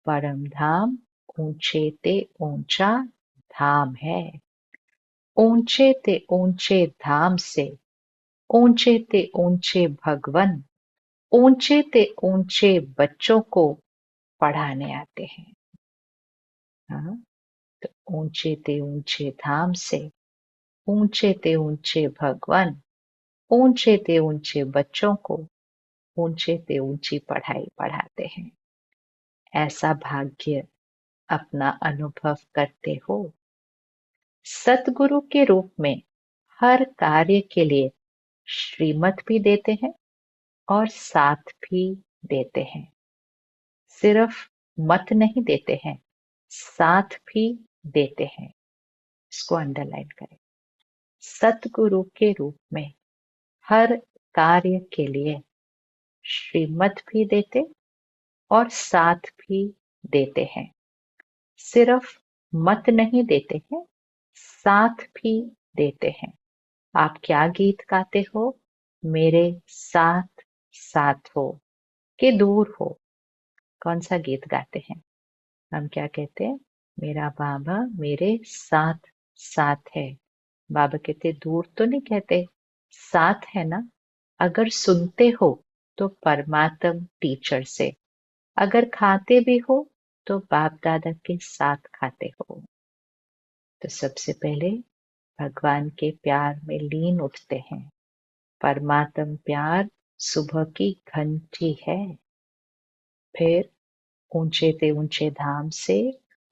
परम धाम ऊंचे ते ऊंचा धाम है। ऊंचे ते ऊंचे धाम से ऊंचे ते ऊंचे भगवन ऊंचे ते ऊंचे बच्चों को पढ़ाने आते हैं। हाँ, तो ऊंचे ते ऊंचे धाम से ऊंचे ते ऊंचे भगवन ऊंचे ते ऊंचे बच्चों को ऊंचे ते ऊंची पढ़ाई पढ़ाते हैं। ऐसा भाग्य अपना अनुभव करते हो। सतगुरु के रूप में हर कार्य के लिए श्रीमत भी देते हैं और साथ भी देते हैं। सिर्फ मत नहीं देते हैं, साथ भी देते हैं। इसको अंडरलाइन करें। सतगुरु के रूप में हर कार्य के लिए श्रीमत भी देते और साथ भी देते हैं। सिर्फ मत नहीं देते हैं, साथ भी देते हैं। आप क्या गीत गाते हो? मेरे साथ साथ हो कि दूर हो? कौन सा गीत गाते हैं? हम क्या कहते हैं? मेरा बाबा मेरे साथ साथ है। बाबा कहते दूर तो नहीं कहते, साथ है ना। अगर सुनते हो तो परमात्म टीचर से, अगर खाते भी हो तो बाप दादा के साथ खाते हो। तो सबसे पहले भगवान के प्यार में लीन उठते हैं। परमात्म प्यार सुबह की घंटी है। फिर ऊंचे ते ऊंचे धाम से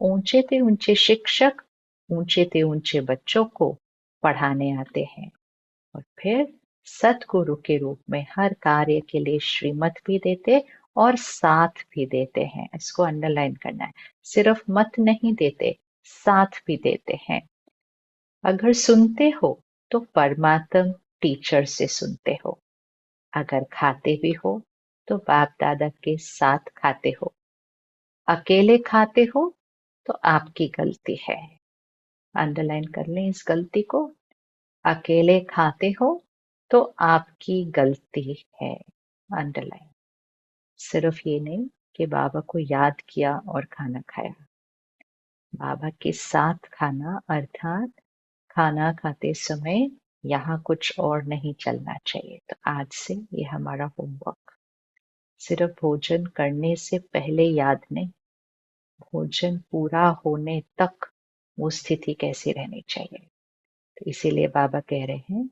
ऊंचे ते ऊंचे शिक्षक ऊंचे ते ऊंचे बच्चों को पढ़ाने आते हैं। और फिर सतगुरु के रूप में हर कार्य के लिए श्रीमत भी देते और साथ भी देते हैं। इसको अंडरलाइन करना है। सिर्फ मत नहीं देते, साथ भी देते हैं। अगर सुनते हो तो परमात्म टीचर से सुनते हो। अगर खाते भी हो तो बाप दादा के साथ खाते हो। अकेले खाते हो तो आपकी गलती है। अंडरलाइन कर लें इस गलती को। अकेले खाते हो तो आपकी गलती है। अंडरलाइन। सिर्फ ये नहीं कि बाबा को याद किया और खाना खाया। बाबा के साथ खाना अर्थात खाना खाते समय यहाँ कुछ और नहीं चलना चाहिए। तो आज से ये हमारा होमवर्क। सिर्फ भोजन करने से पहले याद नहीं, भोजन पूरा होने तक वो स्थिति कैसी रहनी चाहिए। तो इसीलिए बाबा कह रहे हैं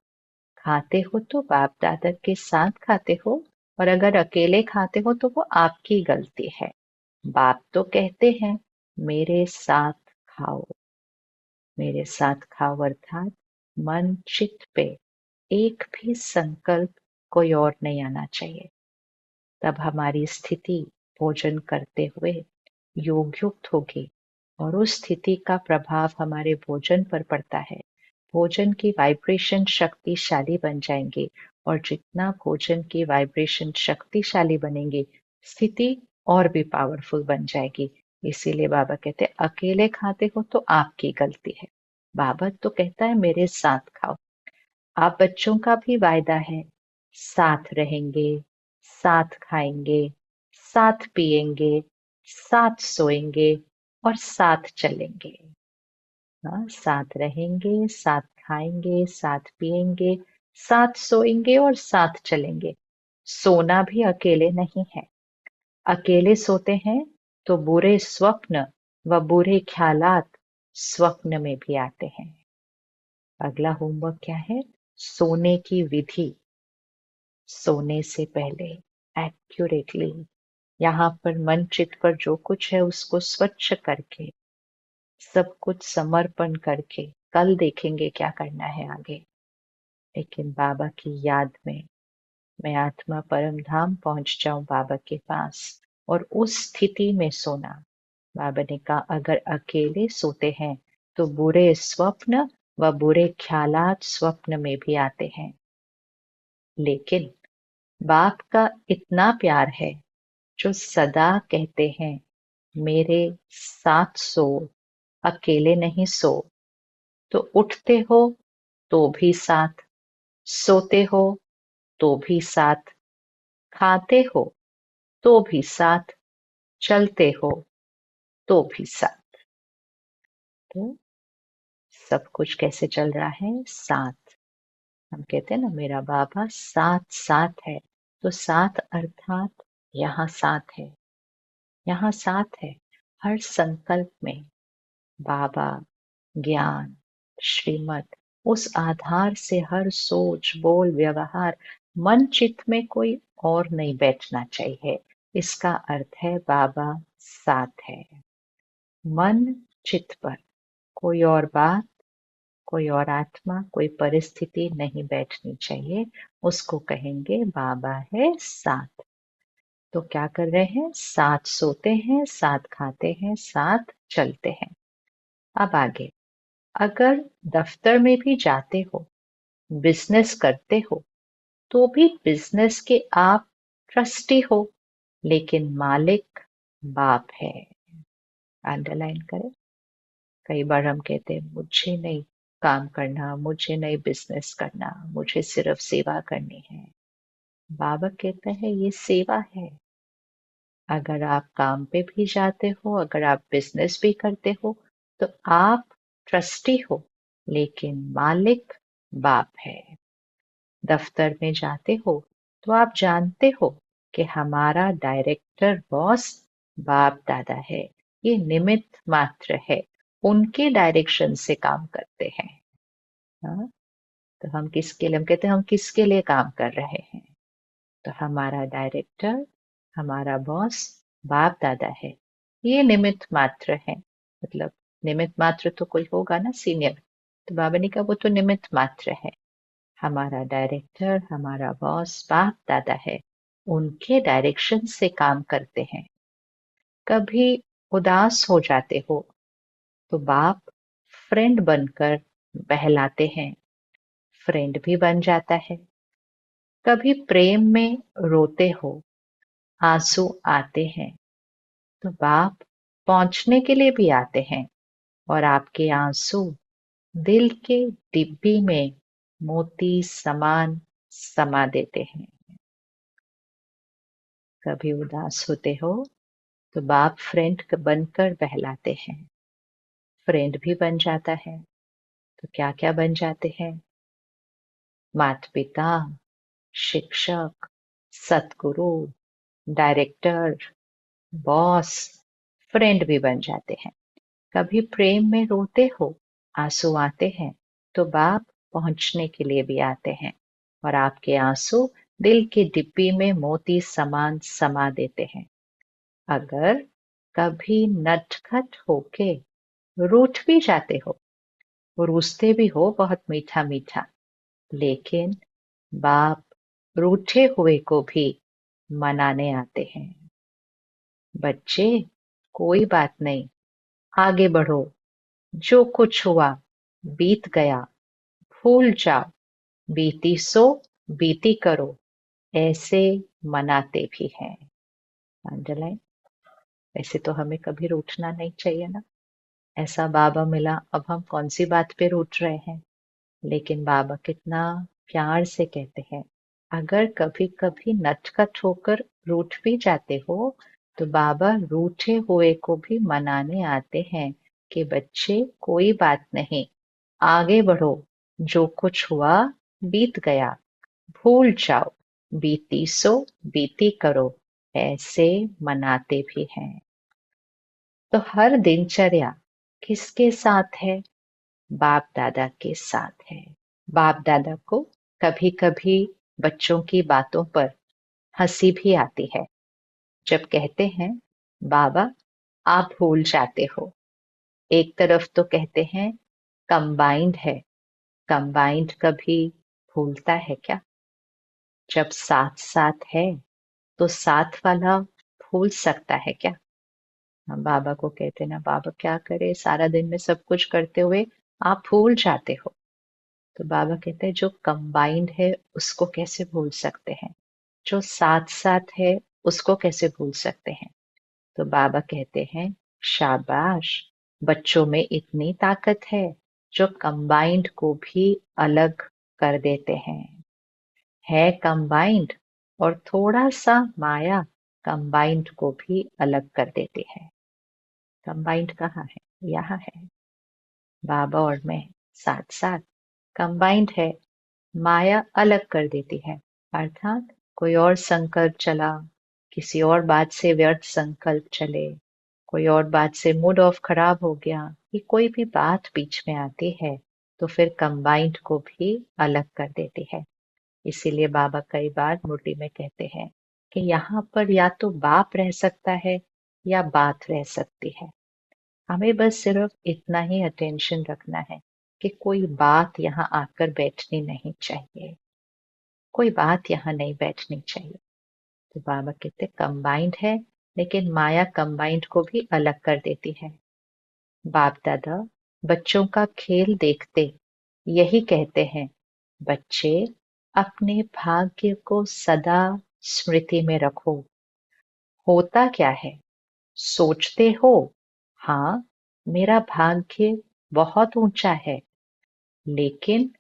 खाते हो तो बाप दादा के साथ खाते हो, और अगर अकेले खाते हो तो वो आपकी गलती है। बाप तो कहते हैं मेरे साथ खाओ। मेरे साथ खाओ अर्थात मन चित्त पे एक भी संकल्प कोई और नहीं आना चाहिए। तब हमारी स्थिति भोजन करते हुए योगयुक्त होगी और उस स्थिति का प्रभाव हमारे भोजन पर पड़ता है। भोजन की वाइब्रेशन शक्तिशाली बन जाएंगी और जितना भोजन की वाइब्रेशन शक्तिशाली बनेंगी, स्थिति और भी पावरफुल बन जाएगी। इसीलिए बाबा कहते हैं अकेले खाते हो तो आपकी गलती है। बाबा तो कहता है मेरे साथ खाओ। आप बच्चों का भी वायदा है, साथ रहेंगे, साथ खाएंगे, साथ पिएंगे, साथ सोएंगे और साथ चलेंगे। हाँ, साथ रहेंगे, साथ खाएंगे, साथ पिएंगे, साथ सोएंगे और साथ चलेंगे। सोना भी अकेले नहीं है। अकेले सोते हैं तो बुरे स्वप्न व बुरे ख्यालात स्वप्न में भी आते हैं। अगला होमवर्क क्या है? सोने की विधि। सोने से पहले एक्यूरेटली यहाँ पर मन चित्त पर जो कुछ है उसको स्वच्छ करके, सब कुछ समर्पण करके, कल देखेंगे क्या करना है आगे, लेकिन बाबा की याद में मैं आत्मा परम धाम पहुंच जाऊं बाबा के पास, और उस स्थिति में सोना। बाबा ने कहा अगर अकेले सोते हैं तो बुरे स्वप्न व बुरे ख्यालात स्वप्न में भी आते हैं। लेकिन बाप का इतना प्यार है जो सदा कहते हैं मेरे साथ सो, अकेले नहीं सो। तो उठते हो तो भी साथ, सोते हो तो भी साथ, खाते हो तो भी साथ, चलते हो तो भी साथ। तो सब कुछ कैसे चल रहा है? साथ। हम कहते हैं ना, मेरा बाबा साथ साथ है। तो साथ अर्थात यहाँ साथ है, यहाँ साथ है। हर संकल्प में बाबा, ज्ञान, श्रीमत, उस आधार से हर सोच, बोल, व्यवहार, मन चित्त में कोई और नहीं बैठना चाहिए। इसका अर्थ है बाबा साथ है। मन चित्त पर कोई और बात, कोई और आत्मा, कोई परिस्थिति नहीं बैठनी चाहिए। उसको कहेंगे बाबा है साथ। तो क्या कर रहे हैं? साथ सोते हैं, साथ खाते हैं, साथ चलते हैं। अब आगे, अगर दफ्तर में भी जाते हो, बिजनेस करते हो, तो भी बिजनेस के आप ट्रस्टी हो, लेकिन मालिक बाप है। अंडरलाइन करें। कई बार हम कहते हैं मुझे नहीं काम करना, मुझे नहीं बिजनेस करना, मुझे सिर्फ सेवा करनी है। बाबा कहते हैं ये सेवा है। अगर आप काम पे भी जाते हो, अगर आप बिजनेस भी करते हो, तो आप ट्रस्टी हो, लेकिन मालिक बाप है। दफ्तर में जाते हो तो आप जानते हो कि हमारा डायरेक्टर बॉस बाप दादा है। ये निमित्त मात्र है, उनके डायरेक्शन से काम करते हैं। हाँ? तो हम किसके लिए, हम कहते हैं हम किसके लिए काम कर रहे हैं? तो हमारा डायरेक्टर, हमारा बॉस बाप दादा है। ये निमित्त मात्र है। मतलब निमित्त मात्र तो कोई होगा ना, सीनियर। तो बाबा ने कहा वो तो निमित्त मात्र है। हमारा डायरेक्टर, हमारा बॉस बाप दादा है, उनके डायरेक्शन से काम करते हैं। कभी उदास हो जाते हो तो बाप फ्रेंड बनकर बहलाते हैं, फ्रेंड भी बन जाता है। कभी प्रेम में रोते हो, आंसू आते हैं, तो बाप पहुंचने के लिए भी आते हैं और आपके आंसू दिल के डिब्बी में मोती समान समा देते हैं। कभी उदास होते हो तो बाप फ्रेंड बनकर बहलाते हैं, फ्रेंड भी बन जाता है। तो क्या क्या बन जाते हैं? माता पिता, शिक्षक, सतगुरु, डायरेक्टर, बॉस, फ्रेंड भी बन जाते हैं। कभी प्रेम में रोते हो, आंसू आते हैं, तो बाप पहुंचने के लिए भी आते हैं और आपके आंसू दिल की डिब्बी में मोती समान समा देते हैं। अगर कभी नटखट होके रूठ भी जाते हो, रूठते भी हो बहुत मीठा मीठा, लेकिन बाप रूठे हुए को भी मनाने आते हैं। बच्चे, कोई बात नहीं, आगे बढ़ो, जो कुछ हुआ बीत गया, भूल जाओ, बीती सो बीती करो, ऐसे मनाते भी हैं। अंडरलाइन। वैसे तो हमें कभी रूठना नहीं चाहिए ना। ऐसा बाबा मिला, अब हम कौन सी बात पे रूठ रहे हैं? लेकिन बाबा कितना प्यार से कहते हैं, अगर कभी कभी नटखट होकर रूठ भी जाते हो, तो बाबा रूठे हुए को भी मनाने आते हैं कि बच्चे कोई बात नहीं, आगे बढ़ो, जो कुछ हुआ बीत गया, भूल जाओ, बीती सो बीती करो, ऐसे मनाते भी हैं। तो हर दिनचर्या किसके साथ है? बाप दादा के साथ है। बाप दादा को कभी कभी बच्चों की बातों पर हंसी भी आती है, जब कहते हैं बाबा आप भूल जाते हो। एक तरफ तो कहते हैं कंबाइंड है, कंबाइंड कभी भूलता है क्या? जब साथ साथ है तो साथ वाला भूल सकता है क्या? हम बाबा को कहते हैं ना, बाबा क्या करे, सारा दिन में सब कुछ करते हुए आप भूल जाते हो। तो बाबा कहते हैं जो कंबाइंड है उसको कैसे भूल सकते हैं, जो साथ साथ है उसको कैसे भूल सकते हैं? तो बाबा कहते हैं शाबाश, बच्चों में इतनी ताकत है जो कंबाइंड को भी अलग कर देते हैं। है कंबाइंड और थोड़ा सा माया कंबाइंड को भी अलग कर देते हैं। कंबाइंड कहाँ है? यहाँ है। बाबा और मैं साथ साथ। कंबाइंड है, माया अलग कर देती है। अर्थात कोई और संकल्प चला, किसी और बात से व्यर्थ संकल्प चले, कोई और बात से मूड ऑफ खराब हो गया, ये कोई भी बात बीच में आती है तो फिर कंबाइंड को भी अलग कर देती है। इसीलिए बाबा कई बार मुरली में कहते हैं कि यहाँ पर या तो बाप रह सकता है या बात रह सकती है। हमें बस सिर्फ इतना ही अटेंशन रखना है कि कोई बात यहाँ आकर बैठनी नहीं चाहिए, कोई बात यहाँ नहीं बैठनी चाहिए। तो बाबा कहते कंबाइंड है, लेकिन माया कंबाइंड को भी अलग कर देती है। बाप दादा बच्चों का खेल देखते यही कहते हैं, बच्चे अपने भाग्य को सदा स्मृति में रखो। होता क्या है? सोचते हो, हाँ मेरा भाग्य बहुत ऊंचा है, लेकिन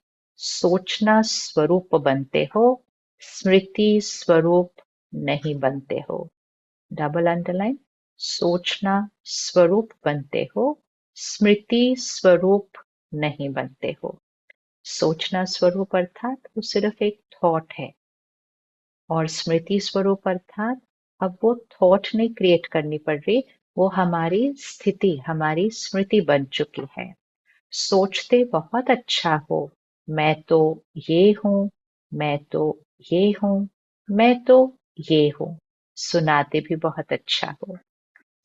सोचना स्वरूप बनते हो, स्मृति स्वरूप नहीं बनते हो। Double underline. सोचना स्वरूप बनते हो, स्मृति स्वरूप नहीं बनते हो। सोचना स्वरूप अर्थात वो सिर्फ एक थॉट है, और स्मृति स्वरूप अर्थात अब वो थॉट नहीं क्रिएट करनी पड़ रही, वो हमारी स्थिति, हमारी स्मृति बन चुकी है। सोचते बहुत अच्छा हो, मैं तो ये हूँ, मैं तो ये हूँ, मैं तो ये हूँ। सुनाते भी बहुत अच्छा हो।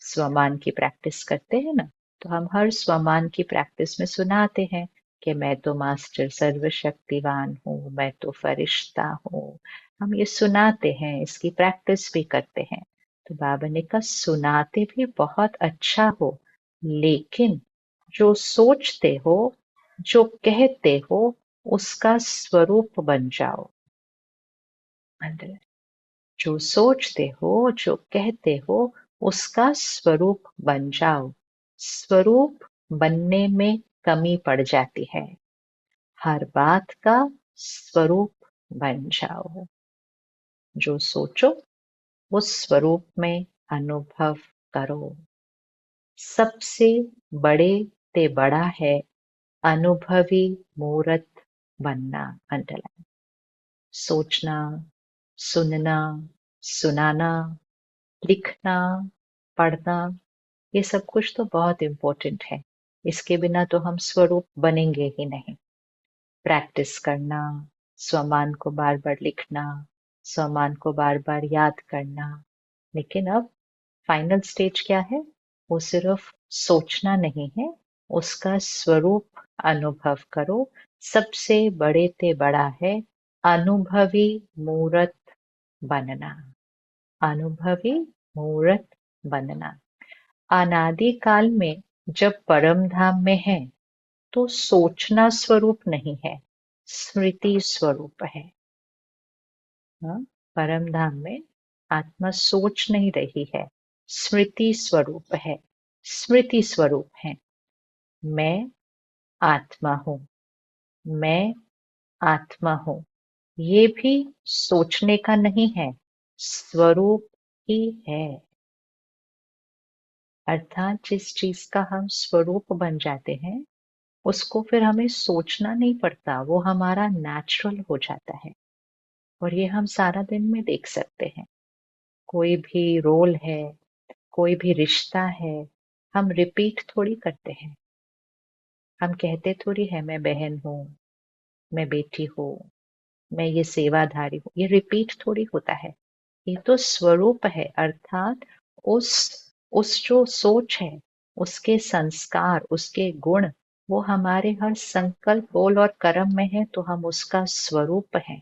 स्वमान की प्रैक्टिस करते हैं ना, तो हम हर स्वमान की प्रैक्टिस में सुनाते हैं कि मैं तो मास्टर सर्वशक्तिवान हूँ, मैं तो फरिश्ता हूँ। हम ये सुनाते हैं, इसकी प्रैक्टिस भी करते हैं। तो बाबा ने कहा सुनाते भी बहुत अच्छा हो, लेकिन जो सोचते हो, जो कहते हो, उसका स्वरूप बन जाओ। जो सोचते हो, जो कहते हो, उसका स्वरूप बन जाओ। स्वरूप बनने में कमी पड़ जाती है। हर बात का स्वरूप बन जाओ। जो सोचो उस स्वरूप में अनुभव करो। सबसे बड़े ते बड़ा है अनुभवी मूर्त बनना। अंडरलाइन। सोचना, सुनना, सुनाना, लिखना, पढ़ना, ये सब कुछ तो बहुत इम्पोर्टेंट है। इसके बिना तो हम स्वरूप बनेंगे ही नहीं। प्रैक्टिस करना, स्वमान को बार बार लिखना, स्वमान को बार बार याद करना। लेकिन अब फाइनल स्टेज क्या है? वो सिर्फ सोचना नहीं है, उसका स्वरूप अनुभव करो। सबसे बड़े ते बड़ा है अनुभवी मूर्त बनना। अनुभवी मूर्त बनना। अनादि काल में जब परम धाम में है तो सोचना स्वरूप नहीं है, स्मृति स्वरूप है। हाँ? परम धाम में आत्मा सोच नहीं रही है, स्मृति स्वरूप है। स्मृति स्वरूप है। मैं आत्मा हूँ, मैं आत्मा हूँ। ये भी सोचने का नहीं है, स्वरूप ही है। अर्थात जिस चीज का हम स्वरूप बन जाते हैं, उसको फिर हमें सोचना नहीं पड़ता, वो हमारा नेचुरल हो जाता है। और ये हम सारा दिन में देख सकते हैं। कोई भी रोल है, कोई भी रिश्ता है, हम रिपीट थोड़ी करते हैं। हम कहते थोड़ी है मैं बहन हूँ, मैं बेटी हूँ, मैं ये सेवाधारी हूँ। ये रिपीट थोड़ी होता है। ये तो स्वरूप है। अर्थात उस उस जो सोच है, उसके संस्कार, उसके गुण, वो हमारे हर संकल्प, बोल और कर्म में है, तो हम उसका स्वरूप हैं।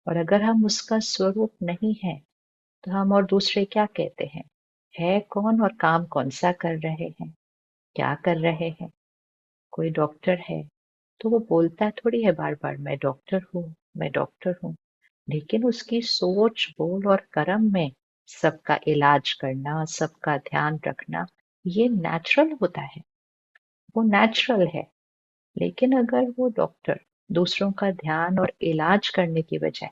और अगर हम उसका स्वरूप नहीं है तो हम और दूसरे क्या कहते हैं? है कौन और काम कौन सा कर रहे हैं, क्या कर रहे हैं? कोई डॉक्टर है तो वो बोलता थोड़ी है बार बार मैं डॉक्टर हूँ, मैं डॉक्टर हूँ। लेकिन उसकी सोच, बोल और कर्म में सबका इलाज करना, सबका ध्यान रखना, ये नेचुरल होता है, वो नेचुरल है। लेकिन अगर वो डॉक्टर दूसरों का ध्यान और इलाज करने की बजाय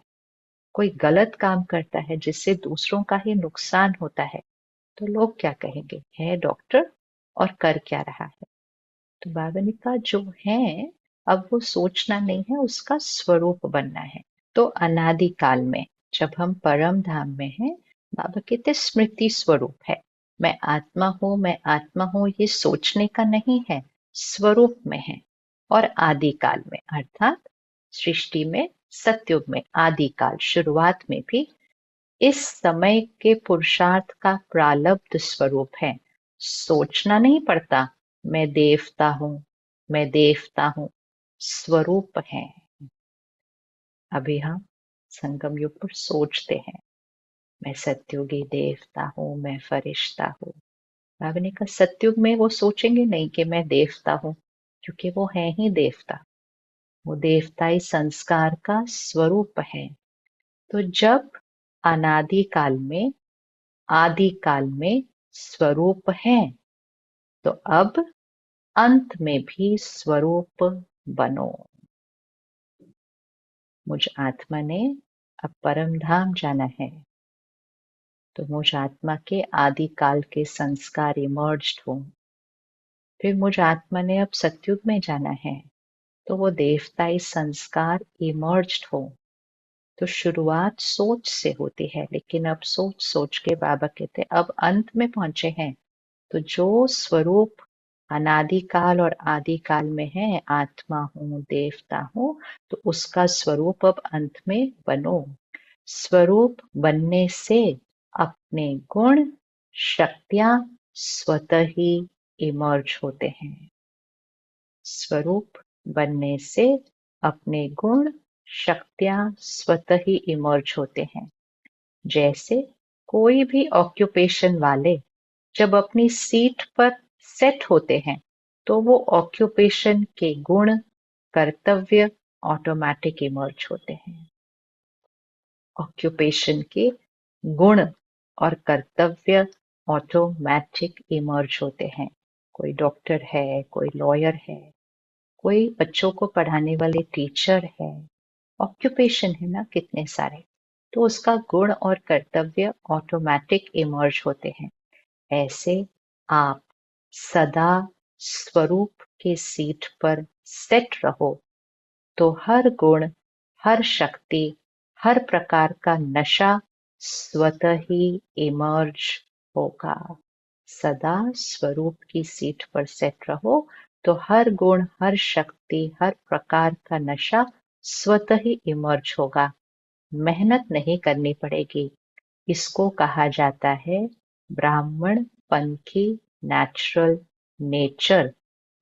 कोई गलत काम करता है जिससे दूसरों का ही नुकसान होता है, तो लोग क्या कहेंगे? है डॉक्टर और कर क्या रहा है। तो बाबा ने कहा जो है अब वो सोचना नहीं है, उसका स्वरूप बनना है। तो अनादिकाल में जब हम परम धाम में हैं, बाबा कहते स्मृति स्वरूप है। मैं आत्मा हूँ, मैं आत्मा हूँ, ये सोचने का नहीं है, स्वरूप में है। और आदिकाल में अर्थात सृष्टि में, सतयुग में, आदिकाल शुरुआत में भी इस समय के पुरुषार्थ का प्रालब्ध स्वरूप है। सोचना नहीं पड़ता मैं देवता हूं, मैं देवता हूं, स्वरूप है। अभी हम संगम युग पर सोचते हैं मैं सतयुगी देवता हूं, मैं फरिश्ता हूं। बाबा ने कहा सतयुग में वो सोचेंगे नहीं कि मैं देवता हूं, क्योंकि वो है ही देवता, वो देवताई संस्कार का स्वरूप है। तो जब अनादिकाल में, आदिकाल में स्वरूप है, तो अब अंत में भी स्वरूप बनो। मुझ आत्मा ने अब परम धाम जाना है, तो मुझ आत्मा के आदिकाल के संस्कार इमर्ज्ड हो। फिर मुझ आत्मा ने अब सतयुग में जाना है, तो वो देवताई संस्कार इमर्ज्ड हो। तो शुरुआत सोच से होती है, लेकिन अब सोच सोच के बाबा कहते अब अंत में पहुंचे हैं। तो जो स्वरूप अनादिकाल और आदिकाल में है, आत्मा हूँ, देवता हूँ, तो उसका स्वरूप अब अंत में बनो। स्वरूप बनने से अपने गुण, शक्तियां स्वतः ही इमर्ज होते हैं। स्वरूप बनने से अपने गुण, शक्तियां स्वतः ही इमर्ज होते हैं। जैसे कोई भी ऑक्यूपेशन वाले जब अपनी सीट पर सेट होते हैं, तो वो ऑक्यूपेशन के गुण, कर्तव्य ऑटोमेटिक इमर्ज होते हैं। ऑक्यूपेशन के गुण और कर्तव्य ऑटोमेटिक इमर्ज होते हैं। कोई डॉक्टर है, कोई लॉयर है, कोई बच्चों को पढ़ाने वाले टीचर है, ऑक्यूपेशन है ना कितने सारे, तो उसका गुण और कर्तव्य ऑटोमेटिक इमर्ज होते हैं। ऐसे आप सदा स्वरूप के सीट पर सेट रहो, तो हर गुण, हर शक्ति, हर प्रकार का नशा स्वतः ही इमर्ज होगा। सदा स्वरूप की सीट पर सेट रहो, तो हर गुण, हर शक्ति, हर प्रकार का नशा स्वतः ही इमर्ज होगा। मेहनत नहीं करनी पड़ेगी। इसको कहा जाता है ब्राह्मण पंथी नेचुरल नेचर,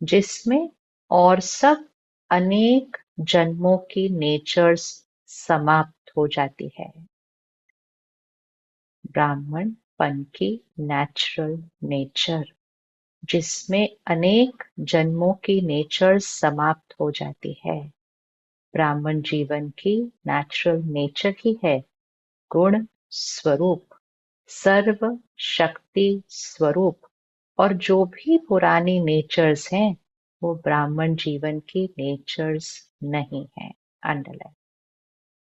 जिसमें और सब अनेक जन्मों की नेचर्स समाप्त हो जाती है। ब्राह्मण पन की नेचुरल नेचर, जिसमें अनेक जन्मों की नेचर समाप्त हो जाती है। ब्राह्मण जीवन की नेचुरल नेचर ही है गुण स्वरूप, सर्व शक्ति स्वरूप, और जो भी पुरानी नेचर्स हैं वो ब्राह्मण जीवन की नेचर्स नहीं है। अंडरलाइन।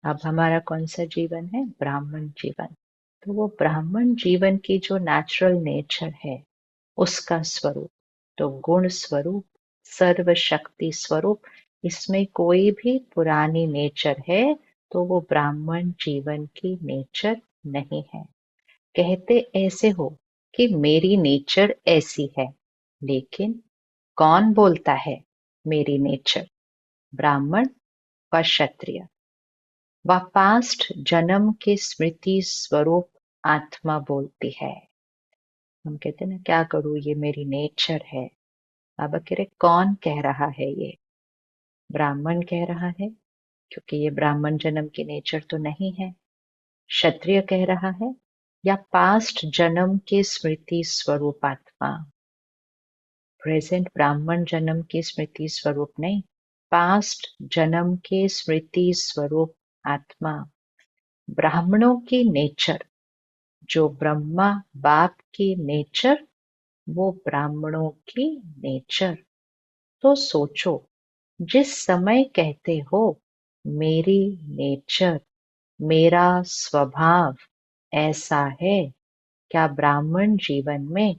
अब हमारा कौन सा जीवन है? ब्राह्मण जीवन। तो वो ब्राह्मण जीवन की जो नेचुरल नेचर है उसका स्वरूप, तो गुण स्वरूप, सर्व शक्ति स्वरूप, इसमें कोई भी पुरानी नेचर है तो वो ब्राह्मण जीवन की नेचर नहीं है। कहते ऐसे हो कि मेरी नेचर ऐसी है, लेकिन कौन बोलता है मेरी नेचर? ब्राह्मण व क्षत्रिय व पास्ट जन्म के स्मृति स्वरूप आत्मा बोलती है। हम कहते हैं ना क्या करूं, ये मेरी नेचर है। बाबा कह रहे कौन कह रहा है? ये ब्राह्मण कह रहा है, क्योंकि ये ब्राह्मण जन्म की नेचर तो नहीं है। क्षत्रिय कह रहा है, या पास्ट जन्म के स्मृति स्वरूप आत्मा। प्रेजेंट ब्राह्मण जन्म की स्मृति स्वरूप नहीं, पास्ट जन्म के स्मृति स्वरूप आत्मा। ब्राह्मणों की नेचर, जो ब्रह्मा बाप की नेचर, वो ब्राह्मणों की नेचर। तो सोचो, जिस समय कहते हो मेरी नेचर, मेरा स्वभाव ऐसा है, क्या ब्राह्मण जीवन में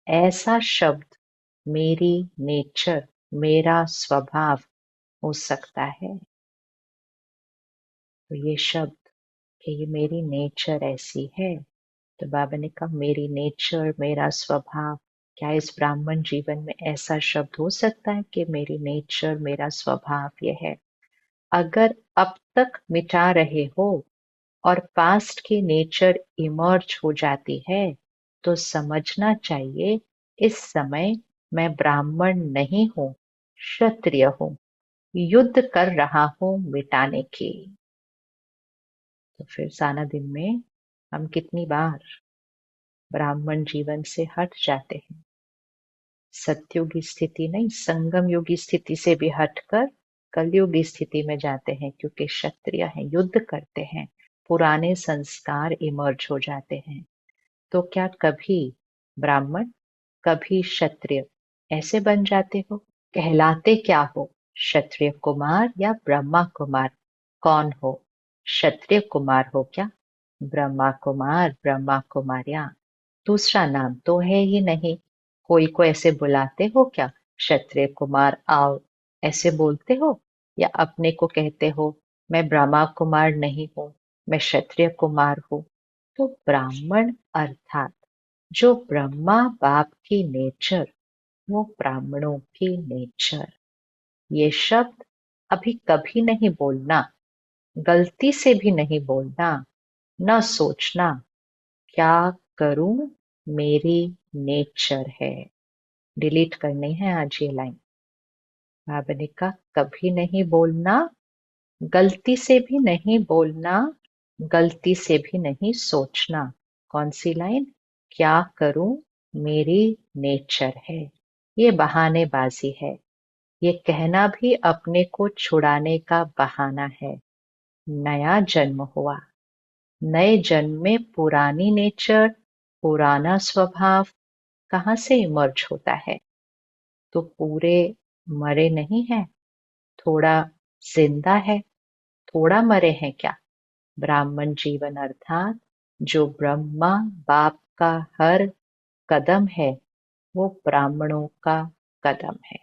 ऐसा शब्द मेरी नेचर, मेरा स्वभाव हो सकता है। तो ये शब्द कि ये मेरी नेचर ऐसी है, तो बाबा ने कहा मेरी नेचर, मेरा स्वभाव, क्या इस ब्राह्मण जीवन में ऐसा शब्द हो सकता है कि मेरी नेचर, मेरा स्वभाव ये है? अगर अब तक मिटा रहे हो और पास्ट की नेचर इमर्ज हो जाती है, तो समझना चाहिए इस समय मैं ब्राह्मण नहीं हूं, क्षत्रिय हूं, युद्ध कर रहा हूं मिटाने की। तो फिर साना दिन में हम कितनी बार ब्राह्मण जीवन से हट जाते हैं, सत्युगी स्थिति नहीं, संगम युगी स्थिति से भी हटकर कलयुगी स्थिति में जाते हैं, क्योंकि क्षत्रिय हैं, युद्ध करते हैं, पुराने संस्कार इमर्ज हो जाते हैं। तो क्या कभी ब्राह्मण, कभी क्षत्रिय ऐसे बन जाते हो? कहलाते क्या हो? क्षत्रिय कुमार या ब्रह्मा कुमार? कौन हो? क्षत्रिय कुमार हो क्या? ब्रह्मा कुमार, ब्रह्मा कुमारियां, दूसरा नाम तो है ही नहीं। कोई को ऐसे बुलाते हो क्या? क्षत्रिय कुमार आओ, ऐसे बोलते हो? या अपने को कहते हो मैं ब्रह्मा कुमार नहीं हूं, मैं क्षत्रिय कुमार हूं? तो ब्राह्मण अर्थात जो ब्रह्मा बाप की नेचर, वो ब्राह्मणों की नेचर। ये शब्द अभी कभी नहीं बोलना, गलती से भी नहीं बोलना, न सोचना क्या करूं, मेरी नेचर है। डिलीट करनी है आज ये लाइन। बाबा ने कहा कभी नहीं बोलना, गलती से भी नहीं बोलना, गलती से भी नहीं सोचना। कौन सी लाइन? क्या करूं, मेरी नेचर है। ये बहानेबाजी है, ये कहना भी अपने को छुड़ाने का बहाना है। नया जन्म हुआ, नए जन्म में पुरानी नेचर, पुराना स्वभाव कहाँ से इमर्ज होता है? तो पूरे मरे नहीं है, थोड़ा जिंदा है, थोड़ा मरे हैं क्या? ब्राह्मण जीवन अर्थात जो ब्रह्मा बाप का हर कदम है, वो ब्राह्मणों का कदम है।